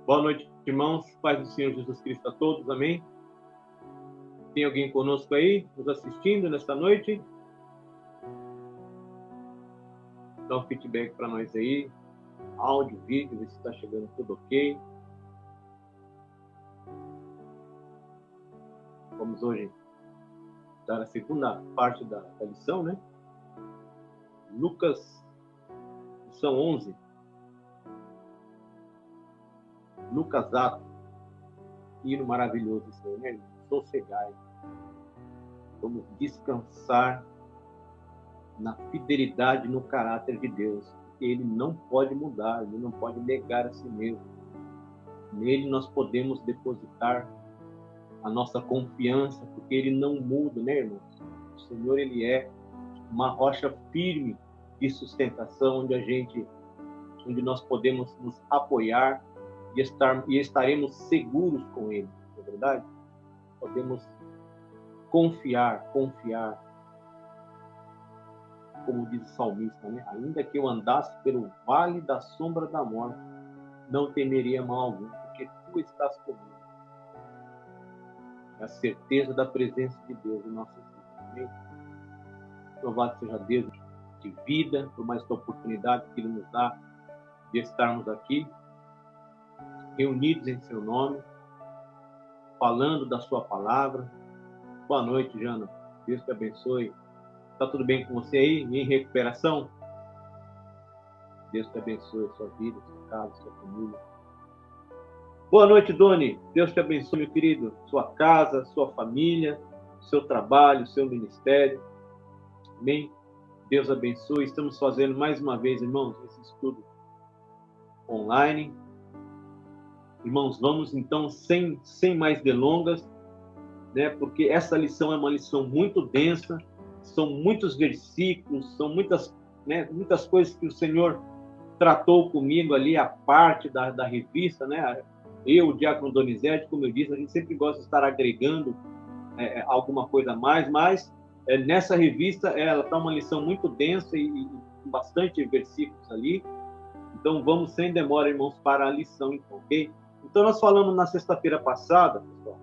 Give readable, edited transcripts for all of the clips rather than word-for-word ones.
Boa noite, irmãos. Paz do Senhor Jesus Cristo a todos. Amém. Tem alguém conosco aí, nos assistindo nesta noite? Dá um feedback para nós aí. Áudio, vídeo, ver se está chegando tudo ok. Vamos hoje dar a segunda parte da lição, né? Lucas, lição 11. Lucas Atos. Hino maravilhoso isso aí, né? Sossegai. Vamos descansar na fidelidade, no caráter de Deus. Ele não pode mudar, ele não pode negar a si mesmo. Nele nós podemos depositar a nossa confiança, porque ele não muda, né, irmãos? O Senhor, ele é uma rocha firme de sustentação, onde nós podemos nos apoiar e estaremos seguros com ele, não é verdade? Podemos confiar, como diz o salmista, né? Ainda que eu andasse pelo vale da sombra da morte, não temeria mal algum, porque tu estás comigo. É a certeza da presença de Deus em nossas vidas. Amém? Louvado seja Deus de vida, por mais esta oportunidade que Ele nos dá de estarmos aqui, reunidos em seu nome, falando da sua palavra. Boa noite, Jana. Deus te abençoe. Está tudo bem com você aí? Em recuperação? Deus te abençoe a sua vida, a sua casa, a sua família. Boa noite, Doni. Deus te abençoe, meu querido. Sua casa, sua família, seu trabalho, seu ministério. Amém? Deus abençoe. Estamos fazendo mais uma vez, irmãos, esse estudo online. Irmãos, vamos então, sem mais delongas, né? Porque essa lição é uma lição muito densa, são muitos versículos, são muitas coisas que o Senhor tratou comigo ali, a parte da revista, né? Eu, o Diácono Donizete, como eu disse, a gente sempre gosta de estar agregando alguma coisa a mais, mas nessa revista ela está uma lição muito densa e bastante versículos ali. Então vamos sem demora, irmãos, para a lição, então, ok? Então nós falamos na sexta-feira passada, pessoal,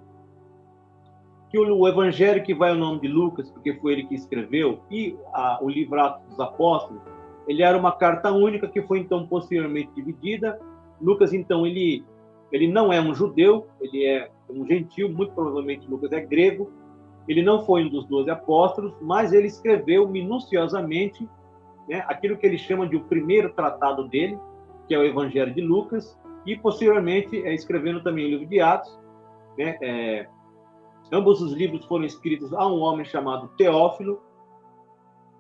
que o evangelho que vai ao nome de Lucas, porque foi ele que escreveu, e o livro Atos dos Apóstolos, ele era uma carta única que foi então posteriormente dividida. Lucas, então, ele não é um judeu, ele é um gentil, muito provavelmente Lucas é grego, ele não foi um dos 12 apóstolos, mas ele escreveu minuciosamente, né, aquilo que ele chama de o primeiro tratado dele, que é o Evangelho de Lucas, e posteriormente escrevendo também o livro de Atos, né? Ambos os livros foram escritos a um homem chamado Teófilo,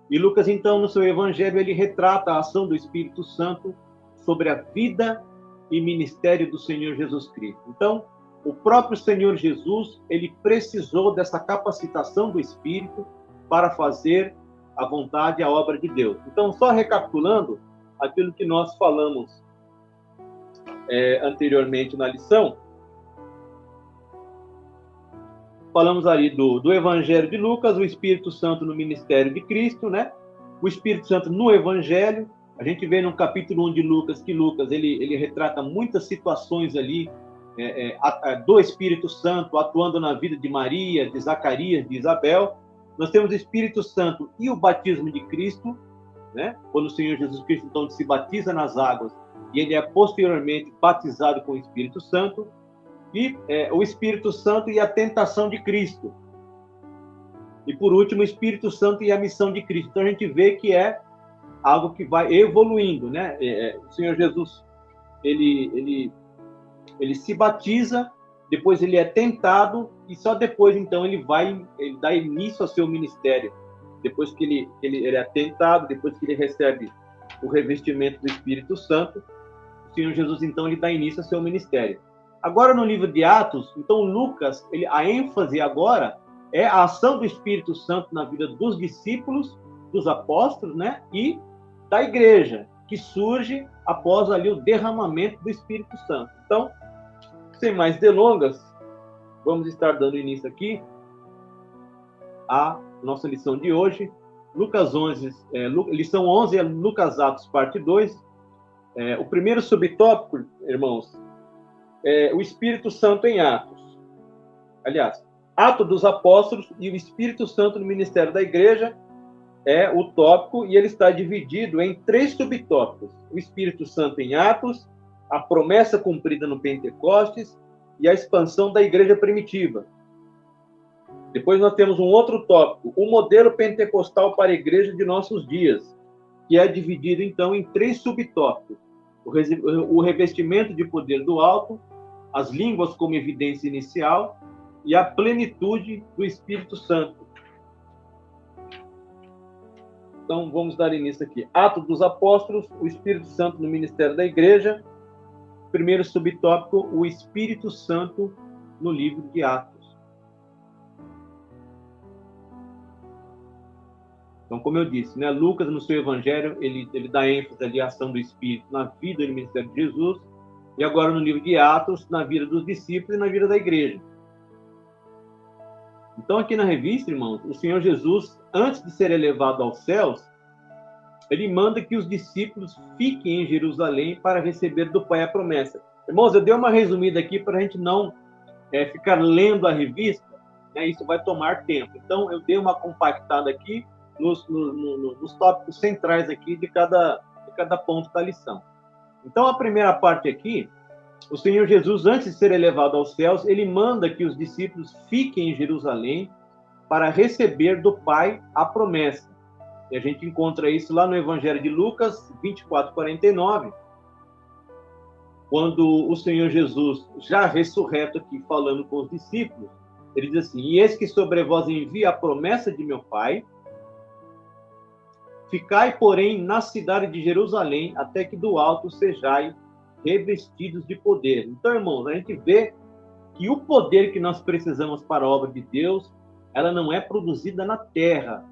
e Lucas, então, no seu Evangelho, ele retrata a ação do Espírito Santo sobre a vida e ministério do Senhor Jesus Cristo. Então, o próprio Senhor Jesus, ele precisou dessa capacitação do Espírito para fazer a vontade e a obra de Deus. Então, só recapitulando aquilo que nós falamos anteriormente na lição, falamos ali do Evangelho de Lucas, o Espírito Santo no ministério de Cristo, né? O Espírito Santo no Evangelho. A gente vê no capítulo 1 de Lucas que Lucas ele retrata muitas situações ali do Espírito Santo atuando na vida de Maria, de Zacarias, de Isabel. Nós temos o Espírito Santo e o batismo de Cristo, né? Quando o Senhor Jesus Cristo então se batiza nas águas e ele é posteriormente batizado com o Espírito Santo. E o Espírito Santo e a tentação de Cristo. E, por último, o Espírito Santo e a missão de Cristo. Então, a gente vê que é algo que vai evoluindo, né? O Senhor Jesus, ele se batiza, depois ele é tentado, e só depois, então, ele dá início ao seu ministério. Depois que ele é tentado, depois que ele recebe o revestimento do Espírito Santo, o Senhor Jesus, então, ele dá início ao seu ministério. Agora, no livro de Atos, então, Lucas, a ênfase agora é a ação do Espírito Santo na vida dos discípulos, dos apóstolos, né? E da igreja, que surge após ali o derramamento do Espírito Santo. Então, sem mais delongas, vamos estar dando início aqui à nossa lição de hoje. Lucas 11, lição 11 é Lucas Atos, parte 2. O primeiro subtópico, irmãos, o Espírito Santo em Atos. Aliás, Atos dos Apóstolos e o Espírito Santo no ministério da igreja é o tópico, e ele está dividido em 3 subtópicos. O Espírito Santo em Atos, a promessa cumprida no Pentecostes e a expansão da igreja primitiva. Depois nós temos um outro tópico, o modelo pentecostal para a igreja de nossos dias, que é dividido, então, em 3 subtópicos. O revestimento de poder do alto, as línguas como evidência inicial e a plenitude do Espírito Santo. Então, vamos dar início aqui. Atos dos Apóstolos, o Espírito Santo no ministério da igreja. Primeiro subtópico, o Espírito Santo no livro de Atos. Então, como eu disse, né, Lucas, no seu evangelho, ele dá ênfase ali à ação do Espírito na vida e no ministério de Jesus, e agora no livro de Atos, na vida dos discípulos e na vida da igreja. Então, aqui na revista, irmãos, o Senhor Jesus, antes de ser elevado aos céus, ele manda que os discípulos fiquem em Jerusalém para receber do Pai a promessa. Irmãos, eu dei uma resumida aqui para a gente não ficar lendo a revista, né? Isso vai tomar tempo. Então, eu dei uma compactada aqui nos tópicos centrais aqui de cada ponto da lição. Então, a primeira parte aqui, o Senhor Jesus, antes de ser elevado aos céus, ele manda que os discípulos fiquem em Jerusalém para receber do Pai a promessa. E a gente encontra isso lá no Evangelho de Lucas 24:49, quando o Senhor Jesus, já ressurreto aqui, falando com os discípulos, ele diz assim: e eis que sobre vós envia a promessa de meu Pai, ficai, porém, na cidade de Jerusalém, até que do alto sejais revestidos de poder. Então, irmãos, a gente vê que o poder que nós precisamos para a obra de Deus, ela não é produzida na terra,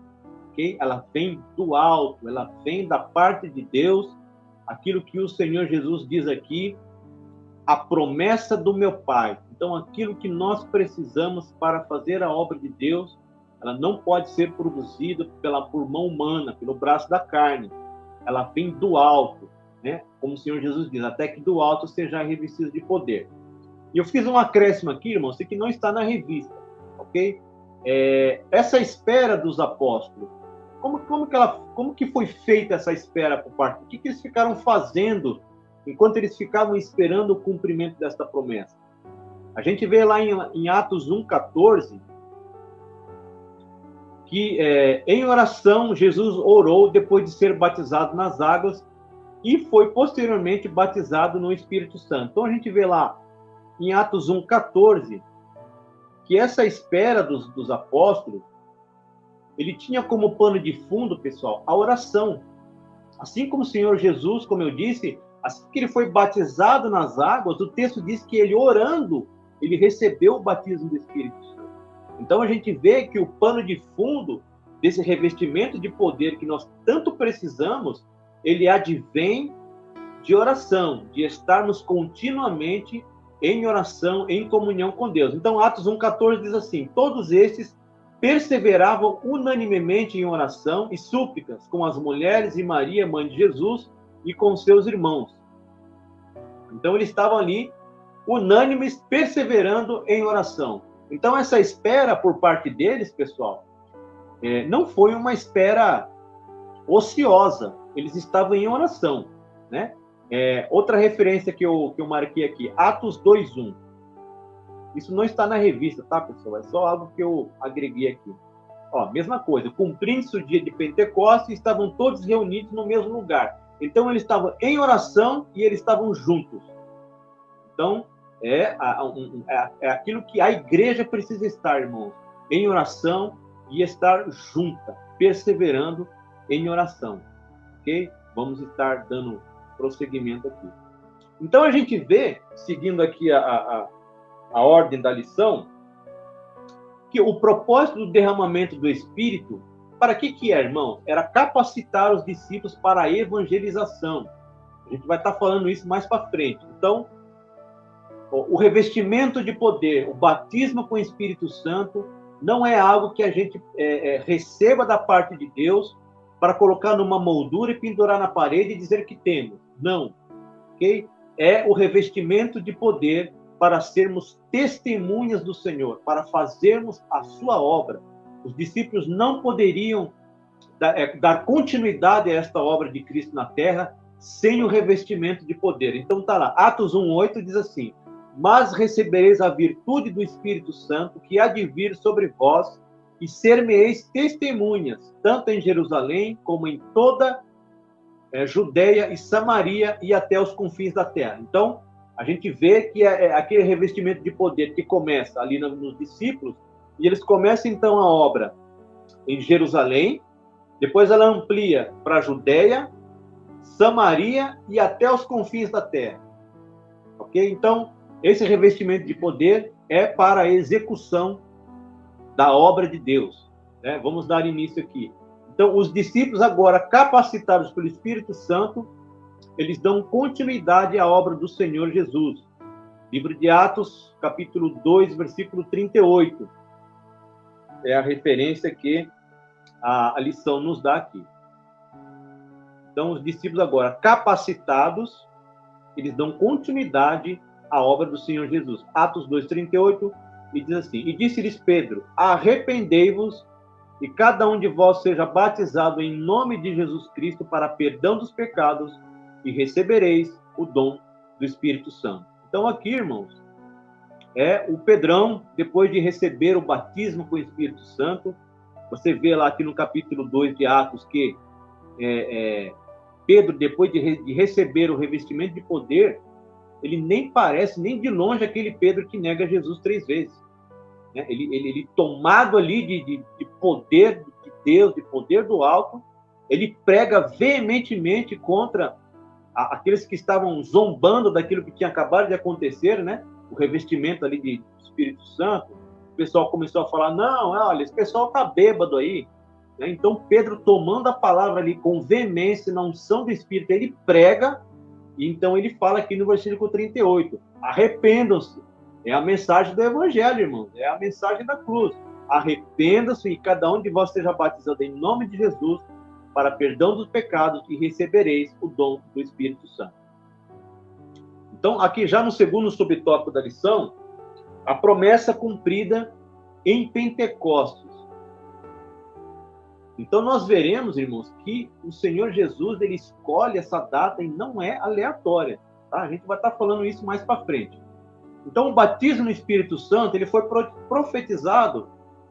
ok? Ela vem do alto, ela vem da parte de Deus, aquilo que o Senhor Jesus diz aqui, a promessa do meu Pai. Então, aquilo que nós precisamos para fazer a obra de Deus, ela não pode ser produzida por mão humana, pelo braço da carne. Ela vem do alto, né? Como o Senhor Jesus diz, até que do alto seja revestido de poder. E eu fiz um acréscimo aqui, irmãos, que não está na revista, ok? Essa espera dos apóstolos, como que foi feita essa espera por parte? O que eles ficaram fazendo enquanto eles ficavam esperando o cumprimento desta promessa? A gente vê lá em Atos 1:14, que em oração Jesus orou depois de ser batizado nas águas e foi posteriormente batizado no Espírito Santo. Então a gente vê lá em Atos 1:14 que essa espera dos apóstolos, ele tinha como pano de fundo, pessoal, a oração. Assim como o Senhor Jesus, como eu disse, assim que ele foi batizado nas águas, o texto diz que ele orando, ele recebeu o batismo do Espírito Santo. Então a gente vê que o pano de fundo desse revestimento de poder que nós tanto precisamos, ele advém de oração, de estarmos continuamente em oração, em comunhão com Deus. Então Atos 1:14 diz assim: todos estes perseveravam unanimemente em oração e súplicas com as mulheres e Maria, mãe de Jesus, e com seus irmãos. Então eles estavam ali unânimes, perseverando em oração. Então, essa espera por parte deles, pessoal, não foi uma espera ociosa. Eles estavam em oração, né? Outra referência que eu marquei aqui, Atos 2:1. Isso não está na revista, tá, pessoal? É só algo que eu agreguei aqui. Ó, mesma coisa, cumprindo-se o dia de Pentecostes, estavam todos reunidos no mesmo lugar. Então, eles estavam em oração e eles estavam juntos. Então, é aquilo que a igreja precisa estar, irmãos, em oração e estar junta, perseverando em oração, ok? Vamos estar dando prosseguimento aqui. Então, a gente vê, seguindo aqui a ordem da lição, que o propósito do derramamento do Espírito, para que é, irmãos? Era capacitar os discípulos para a evangelização. A gente vai estar falando isso mais para frente. Então, o revestimento de poder, o batismo com o Espírito Santo, não é algo que a gente receba da parte de Deus para colocar numa moldura e pendurar na parede e dizer que temos. Não. Okay? É o revestimento de poder para sermos testemunhas do Senhor, para fazermos a sua obra. Os discípulos não poderiam dar continuidade a esta obra de Cristo na terra sem o revestimento de poder. Então está lá, Atos 1:8 diz assim: mas recebereis a virtude do Espírito Santo, que há de vir sobre vós, e ser-me-eis testemunhas, tanto em Jerusalém, como em toda Judeia e Samaria, e até os confins da terra. Então, a gente vê que aquele revestimento de poder que começa ali nos discípulos, e eles começam então a obra em Jerusalém, depois ela amplia para a Judeia, Samaria e até os confins da terra. Ok? Então, esse revestimento de poder é para a execução da obra de Deus. Né? Vamos dar início aqui. Então, os discípulos agora, capacitados pelo Espírito Santo, eles dão continuidade à obra do Senhor Jesus. Livro de Atos, capítulo 2, versículo 38. É a referência que a lição nos dá aqui. Então, os discípulos agora capacitados, eles dão continuidade à obra do Senhor Jesus. Atos 2:38, e diz assim: e disse-lhes Pedro: arrependei-vos, e cada um de vós seja batizado em nome de Jesus Cristo para perdão dos pecados, e recebereis o dom do Espírito Santo. Então, aqui, irmãos, o Pedrão, depois de receber o batismo com o Espírito Santo, você vê lá aqui no capítulo 2 de Atos que Pedro, depois de receber o revestimento de poder, ele nem parece, nem de longe, aquele Pedro que nega Jesus 3 vezes. Né? Ele tomado ali de poder de Deus, de poder do alto, ele prega veementemente contra aqueles que estavam zombando daquilo que tinha acabado de acontecer, né? O revestimento ali do Espírito Santo. O pessoal começou a falar: não, olha, esse pessoal está bêbado aí. Né? Então, Pedro, tomando a palavra ali com veemência, na unção do Espírito, ele prega, e então ele fala aqui no versículo 38, arrependam-se. É a mensagem do Evangelho, irmãos, é a mensagem da cruz. Arrependam-se e cada um de vós seja batizado em nome de Jesus para perdão dos pecados, e recebereis o dom do Espírito Santo. Então, aqui já no segundo subtópico da lição, a promessa cumprida em Pentecostes. Então, nós veremos, irmãos, que o Senhor Jesus, ele escolhe essa data e não é aleatória. Tá? A gente vai estar falando isso mais para frente. Então, o batismo no Espírito Santo, ele foi profetizado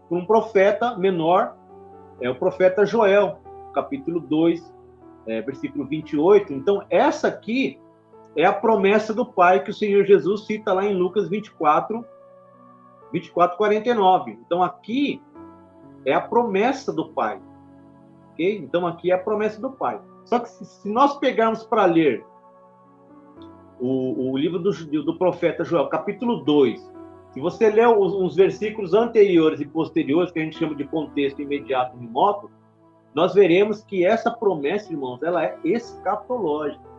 por um profeta menor, o profeta Joel, capítulo 2, versículo 28. Então, essa aqui é a promessa do Pai que o Senhor Jesus cita lá em Lucas 24, 49. Então, aqui é a promessa do Pai. Okay? Então, aqui é a promessa do Pai. Só que se nós pegarmos para ler o livro do profeta Joel, capítulo 2, se você ler uns versículos anteriores e posteriores, que a gente chama de contexto imediato e remoto, nós veremos que essa promessa, irmãos, ela é escatológica.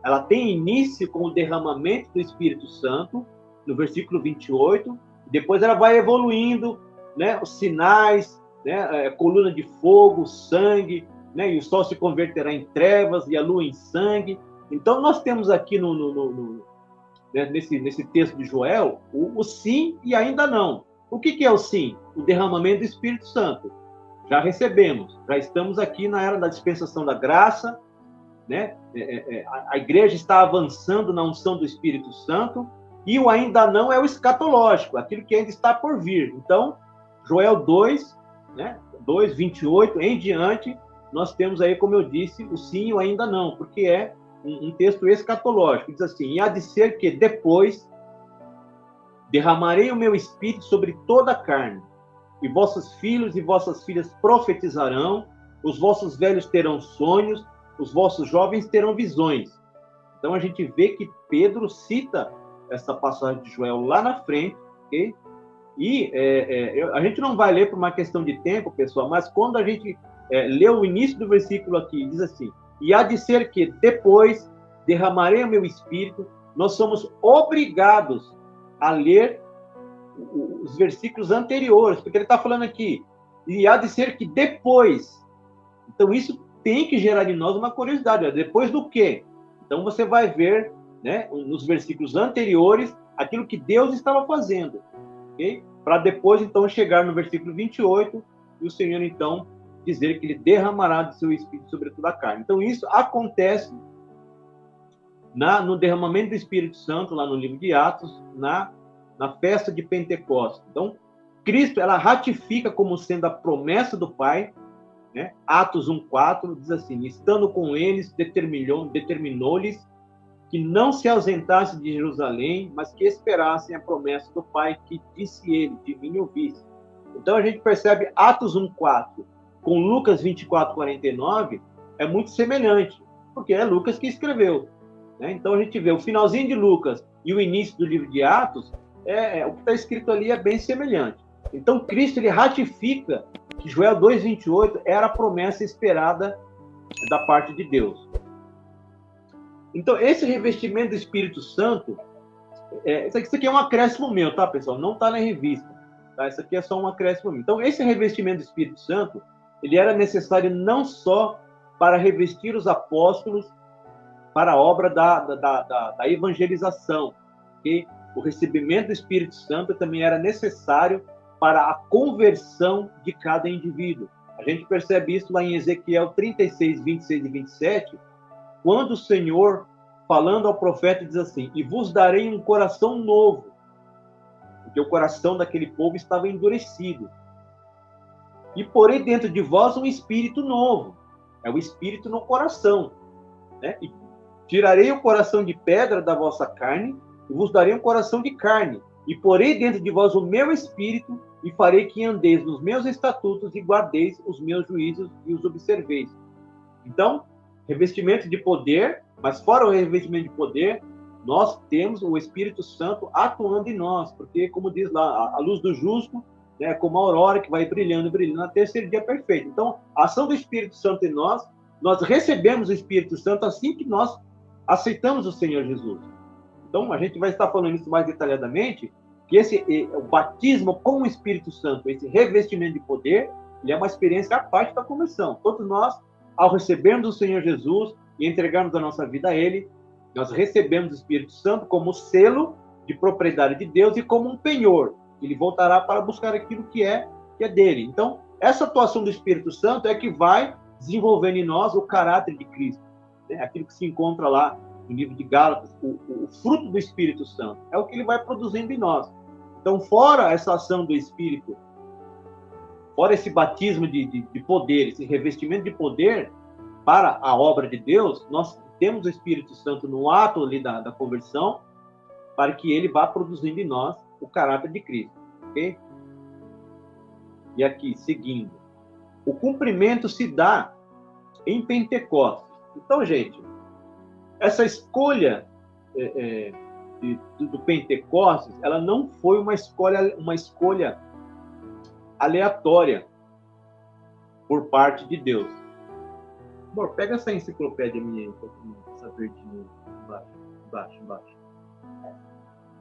Ela tem início com o derramamento do Espírito Santo, no versículo 28, depois ela vai evoluindo, né, os sinais, né, coluna de fogo, sangue, né, e o sol se converterá em trevas e a lua em sangue. Então, nós temos aqui nesse texto de Joel o sim e ainda não. O que é o sim? O derramamento do Espírito Santo. Já recebemos, já estamos aqui na era da dispensação da graça, né? A igreja está avançando na unção do Espírito Santo, e o ainda não é o escatológico, aquilo que ainda está por vir. Então, Joel 2, né? 2, 28, em diante, nós temos aí, como eu disse, o sim e o ainda não, porque é um texto escatológico. Diz assim: e há de ser que depois derramarei o meu espírito sobre toda a carne, e vossos filhos e vossas filhas profetizarão, os vossos velhos terão sonhos, os vossos jovens terão visões. Então, a gente vê que Pedro cita essa passagem de Joel lá na frente, ok? E a gente não vai ler por uma questão de tempo, pessoal, mas quando a gente lê o início do versículo aqui, diz assim: e há de ser que depois derramarei o meu espírito, nós somos obrigados a ler os versículos anteriores, porque ele está falando aqui, e há de ser que depois. Então, isso tem que gerar em nós uma curiosidade. Depois do quê? Então, você vai ver né, nos versículos anteriores, aquilo que Deus estava fazendo, okay? Para depois, então, chegar no versículo 28 e o Senhor, então, dizer que Ele derramará do seu Espírito sobre toda a carne. Então, isso acontece no derramamento do Espírito Santo, lá no livro de Atos, na festa de Pentecostes. Então, Cristo, ela ratifica como sendo a promessa do Pai, né? Atos 1,4 diz assim: estando com eles, determinou-lhes que não se ausentassem de Jerusalém, mas que esperassem a promessa do Pai, que disse ele, de mim ouvisse. Então a gente percebe Atos 1,4 com Lucas 24:49 é muito semelhante, porque é Lucas que escreveu, né? Então a gente vê o finalzinho de Lucas e o início do livro de Atos, o que está escrito ali é bem semelhante. Então Cristo, ele ratifica que Joel 2,28 era a promessa esperada da parte de Deus. Então, esse revestimento do Espírito Santo, isso aqui é um acréscimo meu, tá, pessoal? Não está na revista, tá? Isso aqui é só um acréscimo meu. Então, esse revestimento do Espírito Santo, ele era necessário não só para revestir os apóstolos para a obra da evangelização, okay? O recebimento do Espírito Santo também era necessário para a conversão de cada indivíduo. A gente percebe isso lá em Ezequiel 36, 26 e 27, quando o Senhor, falando ao profeta, diz assim: e vos darei um coração novo, porque o coração daquele povo estava endurecido. E porei dentro de vós um espírito novo, é o espírito no coração, né? E tirarei o coração de pedra da vossa carne, e vos darei um coração de carne, e porei dentro de vós o meu espírito, e farei que andeis nos meus estatutos, e guardeis os meus juízos, e os observeis. Então, revestimento de poder, mas fora o revestimento de poder, nós temos o Espírito Santo atuando em nós, porque, como diz lá, a luz do justo, né, como a aurora que vai brilhando, brilhando, até ser dia perfeito. Então, a ação do Espírito Santo em nós recebemos o Espírito Santo assim que nós aceitamos o Senhor Jesus. Então, a gente vai estar falando isso mais detalhadamente, que o batismo com o Espírito Santo, esse revestimento de poder, ele é uma experiência à parte da conversão. Todos nós, ao recebermos o Senhor Jesus e entregarmos a nossa vida a Ele, nós recebemos o Espírito Santo como selo de propriedade de Deus e como um penhor. Ele voltará para buscar aquilo que é dele. Então, essa atuação do Espírito Santo é que vai desenvolvendo em nós o caráter de Cristo, né? Aquilo que se encontra lá no livro de Gálatas, o fruto do Espírito Santo, é o que ele vai produzindo em nós. Então, fora essa ação do Espírito, fora esse batismo de poder, esse revestimento de poder para a obra de Deus, nós temos o Espírito Santo no ato ali da conversão, para que ele vá produzindo em nós o caráter de Cristo, ok? E aqui, seguindo, o cumprimento se dá em Pentecostes. Então, gente, essa escolha do Pentecostes, ela não foi uma escolha aleatória por parte de Deus. Amor, pega essa enciclopédia minha aí, essa verdinha embaixo.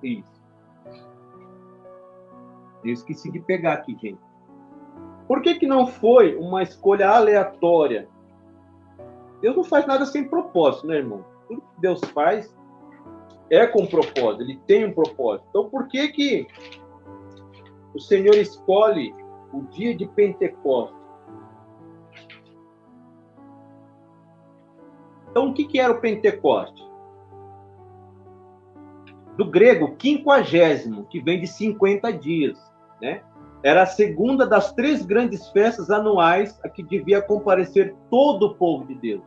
Isso. Eu esqueci de pegar aqui, gente. Por que não foi uma escolha aleatória? Deus não faz nada sem propósito, né, irmão? Tudo que Deus faz é com propósito, ele tem um propósito. Então, por que o Senhor escolhe o dia de Pentecostes? Então, o que era o Pentecoste? Do grego, 50, que vem de 50 dias, né? Era a segunda das 3 grandes festas anuais a que devia comparecer todo o povo de Deus.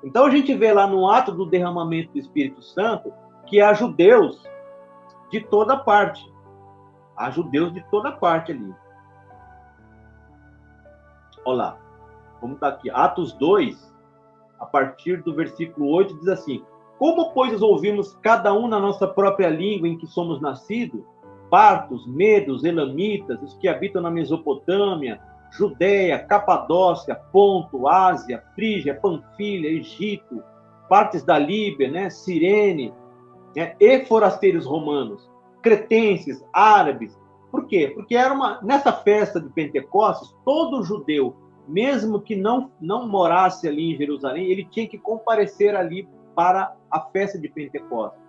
Então, a gente vê lá no ato do derramamento do Espírito Santo que há judeus de toda parte. Há judeus de toda parte ali. Olha lá. Vamos estar aqui. Atos 2, a partir do versículo 8, diz assim: como, pois, ouvimos cada um na nossa própria língua em que somos nascidos, partos, medos, elamitas, os que habitam na Mesopotâmia, Judeia, Capadócia, Ponto, Ásia, Frígia, Panfilha, Egito, partes da Líbia, né, Cirene, né, e forasteiros romanos, cretenses, árabes. Por quê? Porque nessa festa de Pentecostes, todo judeu, mesmo que não morasse ali em Jerusalém, ele tinha que comparecer ali para a festa de Pentecostes.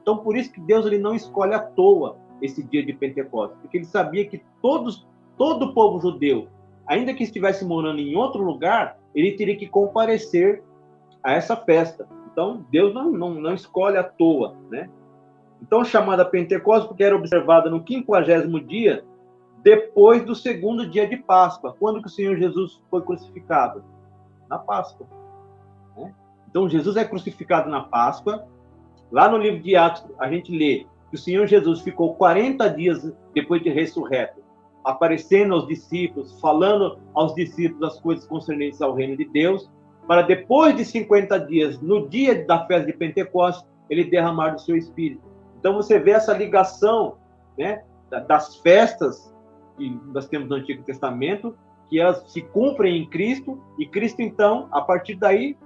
Então, por isso que Deus ele não escolhe à toa esse dia de Pentecostes, porque ele sabia que todo o povo judeu, ainda que estivesse morando em outro lugar, ele teria que comparecer a essa festa. Então, Deus não escolhe à toa, né? Então, chamada Pentecostes, porque era observada no 50º dia, depois do segundo dia de Páscoa. Quando que o Senhor Jesus foi crucificado? Na Páscoa. Né? Então, Jesus é crucificado na Páscoa. Lá no livro de Atos, a gente lê que o Senhor Jesus ficou 40 dias depois de ressurreto, aparecendo aos discípulos, falando aos discípulos as coisas concernentes ao reino de Deus, para depois de 50 dias, no dia da festa de Pentecostes, ele derramar do seu Espírito. Então, você vê essa ligação, né, das festas que nós temos no Antigo Testamento, que elas se cumprem em Cristo, e Cristo, então, a partir daí,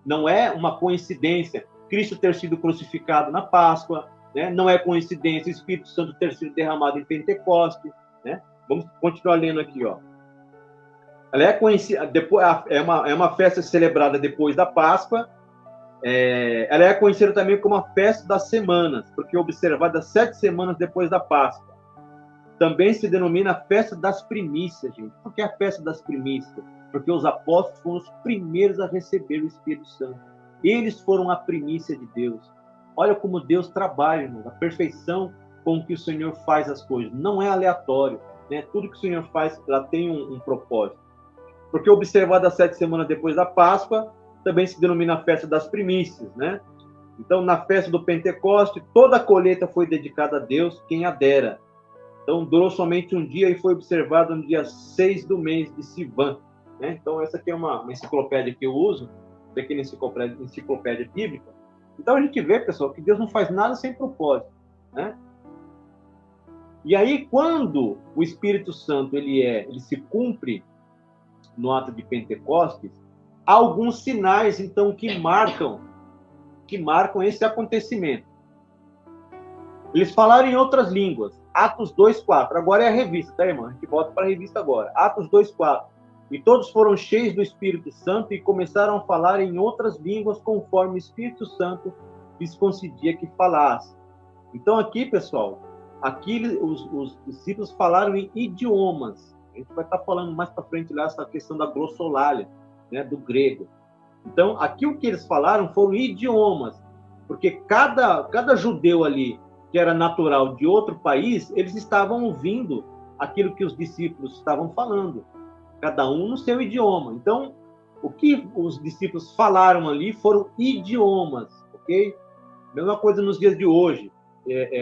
não é uma coincidência Cristo ter sido crucificado na Páscoa, né? Não é coincidência o Espírito Santo ter sido derramado em Pentecostes, né? Vamos continuar lendo aqui, ó. Ela é conhecida, depois, é uma festa celebrada depois da Páscoa. Ela é conhecida também como a festa das semanas, porque é observada 7 semanas depois da Páscoa. Também se denomina a festa das primícias, gente. Por que a festa das primícias? Porque os apóstolos foram os primeiros a receber o Espírito Santo. Eles foram a primícia de Deus. Olha como Deus trabalha, irmão, a perfeição com que o Senhor faz as coisas. Não é aleatório, né? Tudo que o Senhor faz, ela tem um propósito. Porque observada 7 semanas depois da Páscoa, também se denomina a festa das primícias, né? Então, na festa do Pentecoste, toda a colheita foi dedicada a Deus, quem a dera. Então, durou somente um dia e foi observado no dia 6 do mês de Sivan, né? Então, essa aqui é uma enciclopédia que eu uso, pequena enciclopédia bíblica. Então, a gente vê, pessoal, que Deus não faz nada sem propósito, né? E aí, quando o Espírito Santo ele se cumpre no ato de Pentecostes, há alguns sinais, então, que marcam esse acontecimento. Eles falaram em outras línguas. Atos 2:4. Agora é a revista, tá, irmão? A gente volta para a revista agora. Atos 2:4. E todos foram cheios do Espírito Santo e começaram a falar em outras línguas conforme o Espírito Santo lhes concedia que falasse. Então, aqui, pessoal, aqui os discípulos falaram em idiomas. A gente vai estar falando mais para frente lá essa questão da glossolalia, né, do grego. Então, aqui o que eles falaram foram idiomas, porque cada judeu ali, que era natural de outro país, eles estavam ouvindo aquilo que os discípulos estavam falando, cada um no seu idioma. Então, o que os discípulos falaram ali foram idiomas, ok? Mesma coisa nos dias de hoje.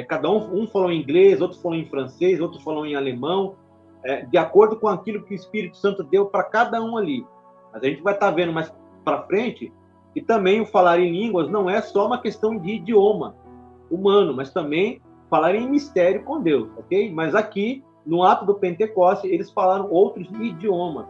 Cada um falou em inglês, outro falou em francês, outro falou em alemão, de acordo com aquilo que o Espírito Santo deu para cada um ali. Mas a gente vai estar vendo mais para frente que também o falar em línguas não é só uma questão de idioma humano, mas também falar em mistério com Deus, ok? Mas aqui, no ato do Pentecoste, eles falaram outros idiomas.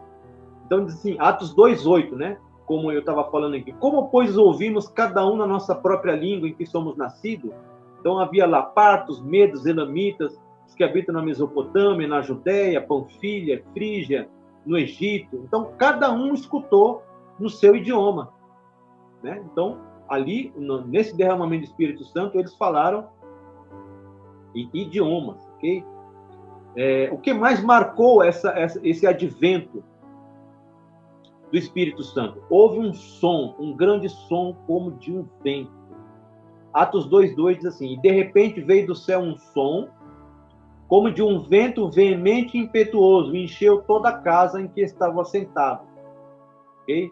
Então, diz assim, Atos 2:8, né? Como eu estava falando aqui. Como, pois, ouvimos cada um na nossa própria língua em que somos nascidos? Então, havia lá partos, medos, elamitas, os que habitam na Mesopotâmia, na Judéia, Panfilha, Frígia, no Egito. Então, cada um escutou no seu idioma, né? Então, ali, nesse derramamento do Espírito Santo, eles falaram em idiomas, ok? O que mais marcou esse advento do Espírito Santo? Houve um som, um grande som como de um vento. Atos 2:2 diz assim, e de repente veio do céu um som, como de um vento veemente e impetuoso, e encheu toda a casa em que estava assentado. Ok?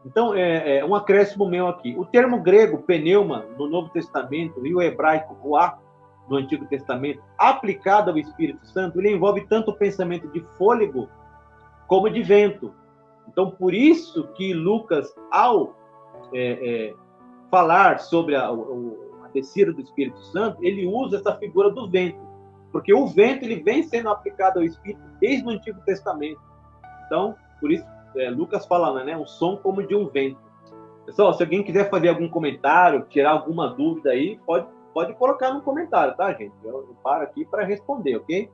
Então, um acréscimo meu aqui. O termo grego, pneuma, no Novo Testamento, e o hebraico, ruá, no Antigo Testamento, aplicado ao Espírito Santo, ele envolve tanto o pensamento de fôlego como de vento. Então, por isso que Lucas, ao falar sobre a descida do Espírito Santo, ele usa essa figura do vento, porque o vento ele vem sendo aplicado ao Espírito desde o Antigo Testamento. Então, por isso, Lucas fala, né, um som como de um vento. Pessoal, se alguém quiser fazer algum comentário, tirar alguma dúvida aí, pode colocar no comentário, tá, gente? Eu paro aqui para responder, ok?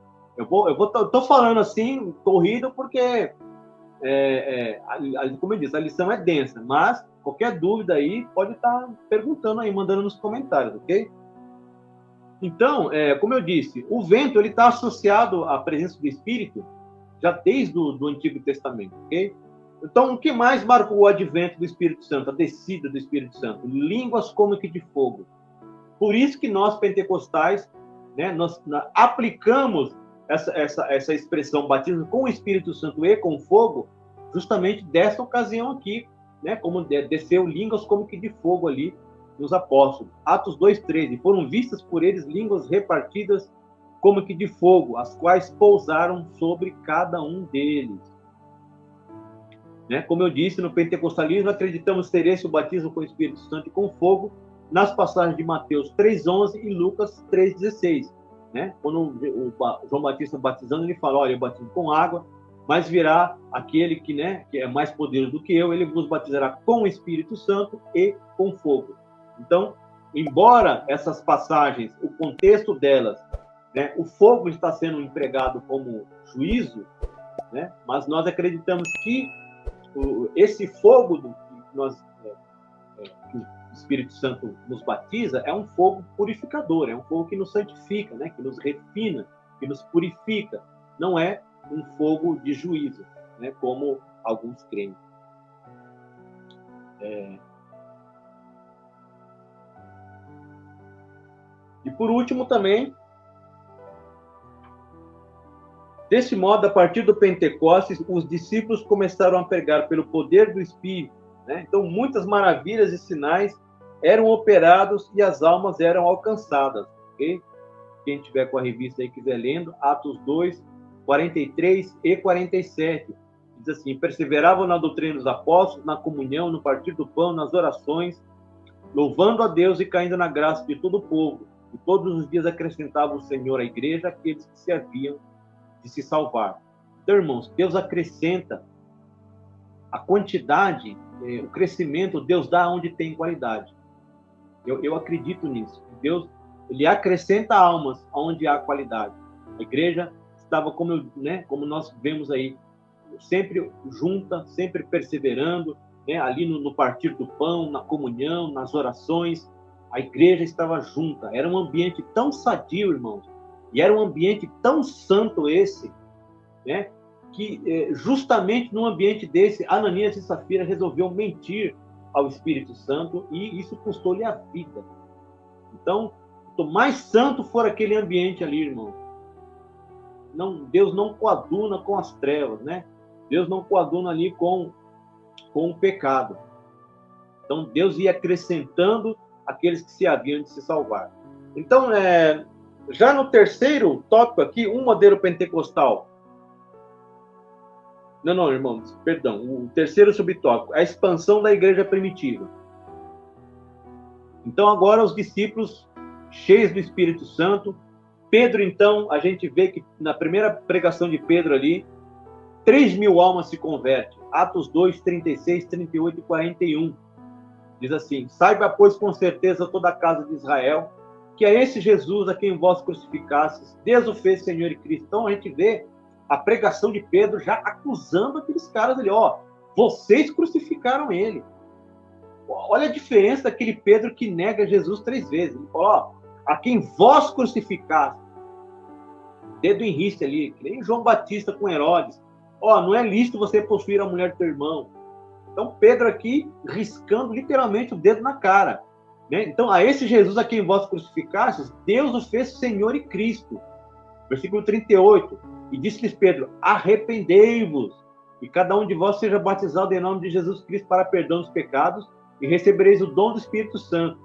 Tô falando assim, corrido, porque, como eu disse, a lição é densa, mas qualquer dúvida aí, pode estar perguntando aí, mandando nos comentários, ok? Então, como eu disse, o vento ele está associado à presença do Espírito já desde do Antigo Testamento, ok? Então, o que mais marcou o advento do Espírito Santo, a descida do Espírito Santo? Línguas como que de fogo. Por isso que nós, pentecostais, né, nós aplicamos essa expressão batismo com o Espírito Santo e com fogo, justamente dessa ocasião aqui, né, como desceu línguas como que de fogo ali nos apóstolos. Atos 2:13, foram vistas por eles línguas repartidas como que de fogo, as quais pousaram sobre cada um deles. Né? Como eu disse, no pentecostalismo acreditamos ter esse o batismo com o Espírito Santo e com fogo, nas passagens de Mateus 3:11 e Lucas 3:16. Né? Quando o João Batista batizando, ele fala, olha, eu batizo com água, mas virá aquele que, né, que é mais poderoso do que eu, ele vos batizará com o Espírito Santo e com fogo. Então, embora essas passagens, o contexto delas, né, o fogo está sendo empregado como juízo, né, mas nós acreditamos que esse fogo que o Espírito Santo nos batiza é um fogo purificador, é um fogo que nos santifica, né, que nos refina, que nos purifica. Não é um fogo de juízo, né, como alguns creem. E por último também, desse modo, a partir do Pentecostes, os discípulos começaram a pregar pelo poder do Espírito. Né? Então, muitas maravilhas e sinais eram operados e as almas eram alcançadas. Okay? Quem tiver com a revista aí quiser lendo, Atos 2, 43 e 47. Diz assim, perseveravam na doutrina dos apóstolos, na comunhão, no partir do pão, nas orações, louvando a Deus e caindo na graça de todo o povo. E todos os dias acrescentava o Senhor à igreja aqueles que se haviam de se salvar. Então, irmãos, Deus acrescenta a quantidade, o crescimento, Deus dá onde tem qualidade. Eu acredito nisso. Deus, ele acrescenta almas onde há qualidade. A igreja estava, como nós vemos aí, sempre junta, sempre perseverando, né, ali no partir do pão, na comunhão, nas orações. A igreja estava junta. Era um ambiente tão sadio, irmãos, e era um ambiente tão santo esse, né, que justamente num ambiente desse, Ananias e Safira resolveu mentir ao Espírito Santo e isso custou-lhe a vida. Então, quanto mais santo for aquele ambiente ali, irmão, Deus não coaduna com as trevas, né? Deus não coaduna ali com o pecado. Então, Deus ia acrescentando aqueles que se haviam de se salvar. Então, já no terceiro tópico aqui, um modelo pentecostal. Não, irmãos, perdão. O terceiro subtópico, a expansão da igreja primitiva. Então, agora os discípulos cheios do Espírito Santo. Pedro, então, a gente vê que na primeira pregação de Pedro ali, 3.000 almas se convertem. Atos 2, 36, 38 e 41. Diz assim, saiba, pois, com certeza toda a casa de Israel, que é esse Jesus a quem vós crucificastes, Deus o fez Senhor e Cristo. Então, a gente vê a pregação de Pedro já acusando aqueles caras ali, vocês crucificaram ele. Olha a diferença daquele Pedro que nega Jesus 3 vezes. Ele fala, a quem vós crucificaste. Dedo em riste ali, que nem João Batista com Herodes. Não é lícito você possuir a mulher do teu irmão. Então, Pedro aqui riscando literalmente o dedo na cara. Né? Então, a esse Jesus a quem vós crucificastes, Deus o fez Senhor e Cristo. Versículo 38. E disse-lhes Pedro, arrependei-vos, e cada um de vós seja batizado em nome de Jesus Cristo para perdão dos pecados, e recebereis o dom do Espírito Santo.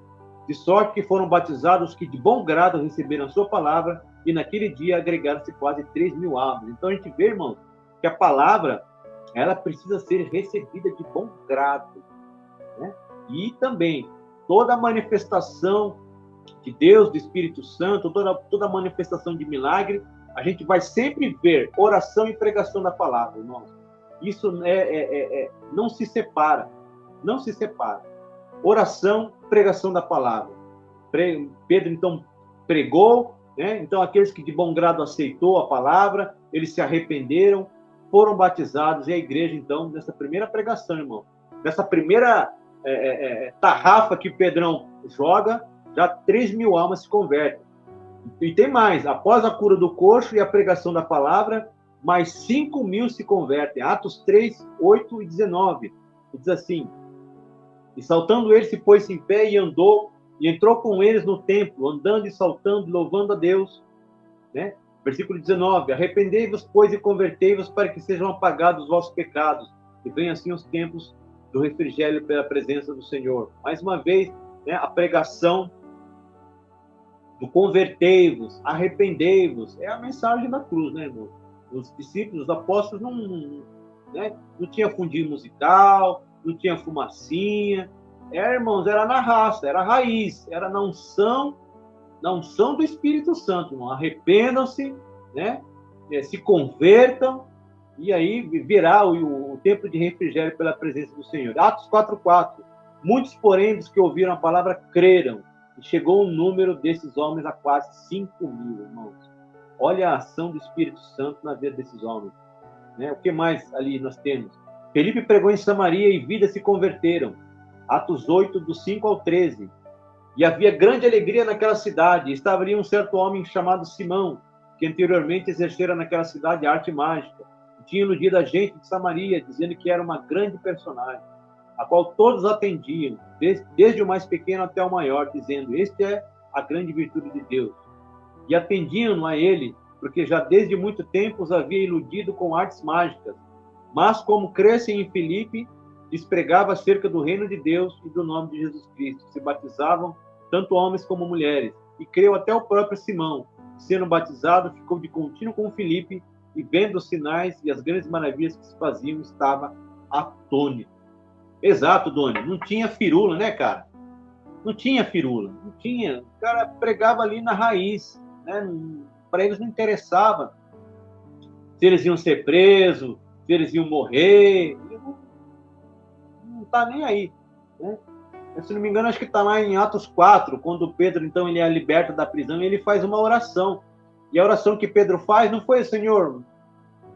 De sorte que foram batizados os que de bom grado receberam a sua palavra, e naquele dia agregaram-se quase 3.000 almas. Então, a gente vê, irmãos, que a palavra, ela precisa ser recebida de bom grado. Né? E também, toda a manifestação de Deus, do Espírito Santo, toda a manifestação de milagre, a gente vai sempre ver oração e pregação da palavra, irmãos. Isso não se separa. Não se separa. Oração, pregação da palavra. Pedro, então, pregou, né? Então, aqueles que de bom grado aceitou a palavra, eles se arrependeram, foram batizados, e a igreja, então, nessa primeira pregação, irmão, nessa primeira tarrafa que Pedrão joga, já 3.000 almas se convertem. E tem mais, após a cura do coxo e a pregação da palavra, mais 5.000 se convertem. Atos 3, 8 e 19. Diz assim: e saltando ele se pôs em pé e andou, e entrou com eles no templo, andando e saltando, louvando a Deus. Né? Versículo 19: arrependei-vos, pois, e convertei-vos, para que sejam apagados os vossos pecados, e venham assim os tempos do refrigério pela presença do Senhor. Mais uma vez, né, a pregação do convertei-vos, arrependei-vos, é a mensagem da cruz, né, irmão? Os discípulos, os apóstolos, não tinha fundinho musical, não tinha fumacinha. Irmãos, era na raça, era a raiz, era na unção do Espírito Santo, irmão. Arrependam-se, né? Se convertam, e aí virá o tempo de refrigério pela presença do Senhor. Atos 4:4. Muitos, porém, dos que ouviram a palavra, creram, e chegou o número desses homens a quase 5.000, irmãos. Olha a ação do Espírito Santo na vida desses homens. Né? O que mais ali nós temos? Felipe pregou em Samaria e vidas se converteram. Atos 8, do 5 ao 13. E havia grande alegria naquela cidade. Estava ali um certo homem chamado Simão, que anteriormente exercera naquela cidade arte mágica. E tinha iludido a gente de Samaria, dizendo que era uma grande personagem, a qual todos atendiam, desde o mais pequeno até o maior, dizendo: este é a grande virtude de Deus. E atendiam a ele, porque já desde muito tempo os havia iludido com artes mágicas. Mas, como crescem em Filipe, lhes pregava acerca do reino de Deus e do nome de Jesus Cristo. Se batizavam tanto homens como mulheres. E creu até o próprio Simão. Sendo batizado, ficou de contínuo com Filipe, e vendo os sinais e as grandes maravilhas que se faziam, estava atônito. Exato, Doni. Não tinha firula, né, cara? Não tinha firula. Não tinha. O cara pregava ali na raiz. Né? Para eles não interessava se eles iam ser presos, se eles iam morrer. Não tá nem aí. Né? Se não me engano, acho que está lá em Atos 4, quando Pedro, então, ele é liberto da prisão e ele faz uma oração. E a oração que Pedro faz não foi: Senhor,